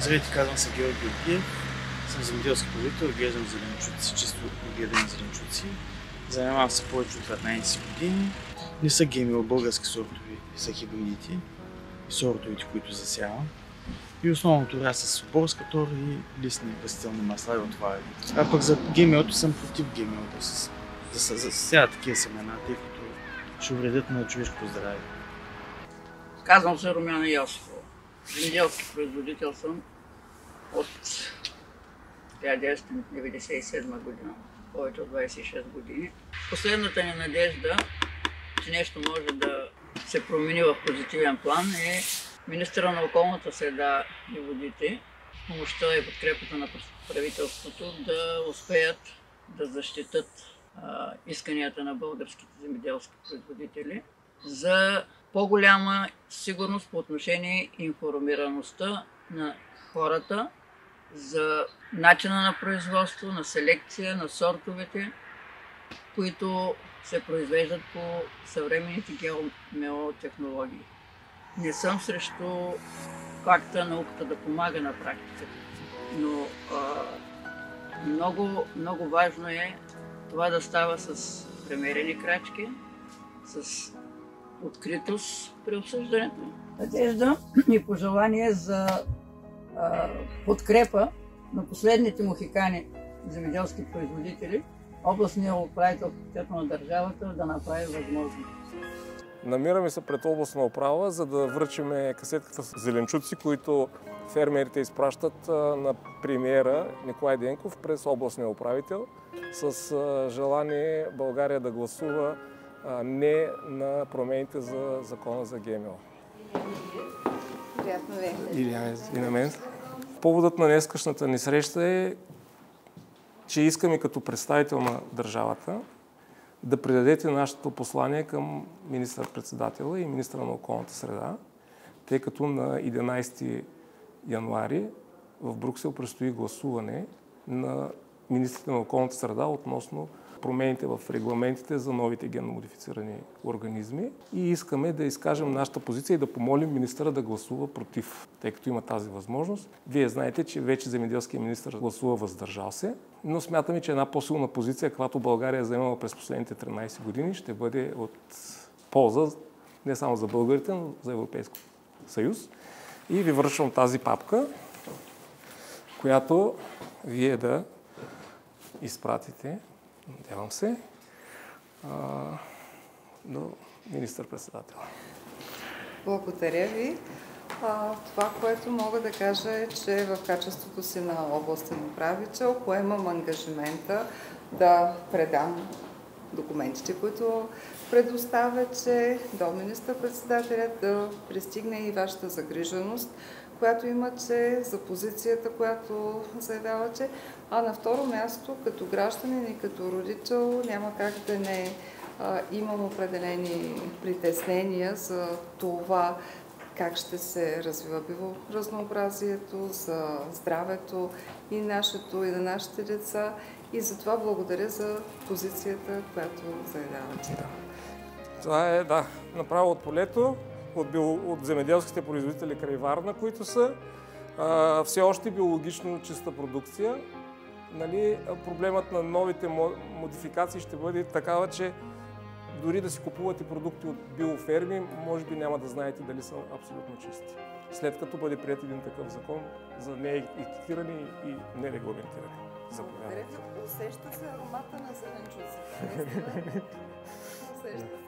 Здравейте, казвам се Георги Георгиев. Съм земеделски производител, отглеждам зеленчуци, чисто отгледани зеленчуци. Занимавам се повече от 15 години. Не са ГМО, български сортови са хибридите и сортовите, които засявам. И основното раса с оборска тор и листни растителни масла и отвари. А пък за ГМО-то съм против ГМО-то. Да се засяват такива семена, тъй като ще вредят на човешкото здраве. Казвам се Румяна Йосифова. Земеделски производител съм от 1997 година, повече от 26 години. Последната ни надежда, че нещо може да се промени в позитивен план, е министъра на околната среда и водите, помощта и подкрепата на правителството да успеят да защитат исканията на българските земеделски производители за по-голяма сигурност по отношение информираността на хората за начина на производство, на селекция, на сортовете, които се произвеждат по съвременните ГМО технологии. Не съм срещу факта науката да помага на практика, но много важно е това да става с премерени крачки, с откритост при обсъждането. Надежда и пожелание за подкрепа на последните мохикани земеделски производители, областния управител на държавата да направи възможно. Намираме се пред областна управа, за да връчиме касетката с зеленчуци, които фермерите изпращат на премиера Николай Денков през областния управител с желание България да гласува не на промените за закона за ГМО. Приятно е. И на мен. Поводът на днескашната ни среща е, че искаме като представител на държавата да предадете нашето послание към министър-председателя и министъра на околната среда, тъй като на 11 януари в Брюксел предстои гласуване на министрите на околната среда относно промените в регламентите за новите генномодифицирани организми и искаме да изкажем нашата позиция и да помолим министъра да гласува против, тъй като има тази възможност. Вие знаете, че вече земеделският министър гласува въздържал се, но смятаме, че една по-силна позиция, която България е заемала през последните 13 години, ще бъде от полза не само за българите, но за Европейския съюз. И ви връщам тази папка, която вие да изпратите, надявам се, до министър-председателя. Благодаря ви. Това, което мога да кажа е, че в качеството си на областен управител поемам ангажимента да предам документите, които предоставя, че до министър-председателя да пристигне и вашата загриженост, която имате за позицията, която заявявате. А на второ място, като гражданин и като родител, няма как да не имам определени притеснения за това как ще се развива биоразнообразието, за здравето и нашето, и на нашите деца. И затова благодаря за позицията, която заявявате. Това е, направо от полето, от земеделските производители край Варна, които са все още биологично чиста продукция. Проблемът на новите модификации ще бъде такава, че дори да си купувате продукти от биоферми, може би няма да знаете дали са абсолютно чисти. След като бъде приет един такъв закон за неетикетирани и нерегламентирани. Заповядайте. Усеща се аромата на зеленчуците. Усеща се.